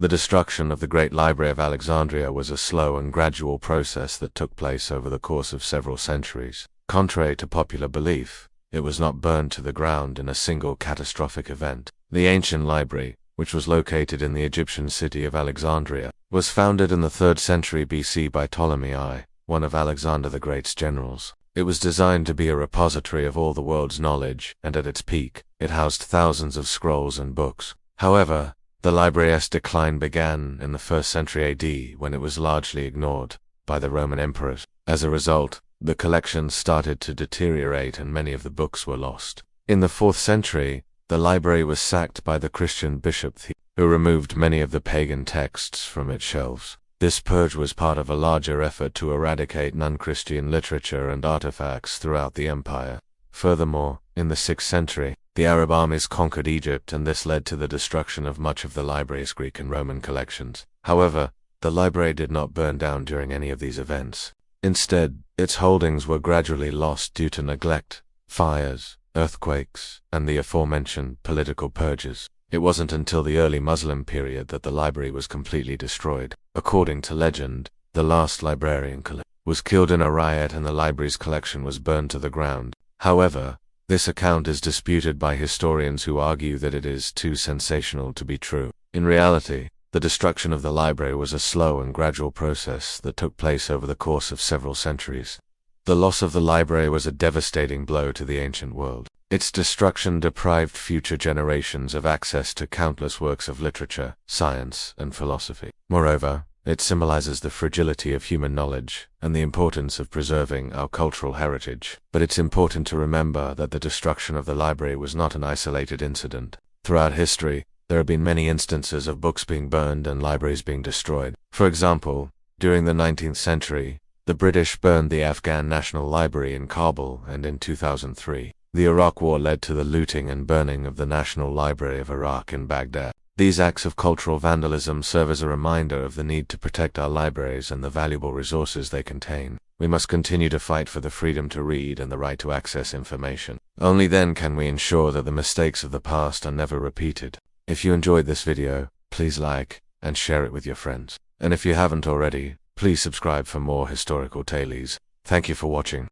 The destruction of the Great Library of Alexandria was a slow and gradual process that took place over the course of several centuries. Contrary to popular belief, it was not burned to the ground in a single catastrophic event. The ancient library, which was located in the Egyptian city of Alexandria, was founded in the 3rd century BC by Ptolemy I, one of Alexander the Great's generals. It was designed to be a repository of all the world's knowledge, and at its peak, it housed thousands of scrolls and books. However, the library's decline began in the 1st century AD when it was largely ignored by the Roman emperors. As a result, the collections started to deteriorate and many of the books were lost. In the 4th century, the library was sacked by the Christian bishop who removed many of the pagan texts from its shelves. This purge was part of a larger effort to eradicate non-Christian literature and artifacts throughout the empire. Furthermore, in the 6th century, the Arab armies conquered Egypt, and this led to the destruction of much of the library's Greek and Roman collections. However, the library did not burn down during any of these events. Instead, its holdings were gradually lost due to neglect, fires, earthquakes, and the aforementioned political purges. It wasn't until the early Muslim period that the library was completely destroyed. According to legend, the last librarian was killed in a riot and the library's collection was burned to the ground. However, this account is disputed by historians who argue that it is too sensational to be true. In reality, the destruction of the library was a slow and gradual process that took place over the course of several centuries. The loss of the library was a devastating blow to the ancient world. Its destruction deprived future generations of access to countless works of literature, science, and philosophy. Moreover, it symbolizes the fragility of human knowledge and the importance of preserving our cultural heritage. But it's important to remember that the destruction of the library was not an isolated incident. Throughout history, there have been many instances of books being burned and libraries being destroyed. For example, during the 19th century, the British burned the Afghan National Library in Kabul, and in 2003, the Iraq War led to the looting and burning of the National Library of Iraq in Baghdad. These acts of cultural vandalism serve as a reminder of the need to protect our libraries and the valuable resources they contain. We must continue to fight for the freedom to read and the right to access information. Only then can we ensure that the mistakes of the past are never repeated. If you enjoyed this video, please like and share it with your friends. And if you haven't already, please subscribe for more historical tailies. Thank you for watching.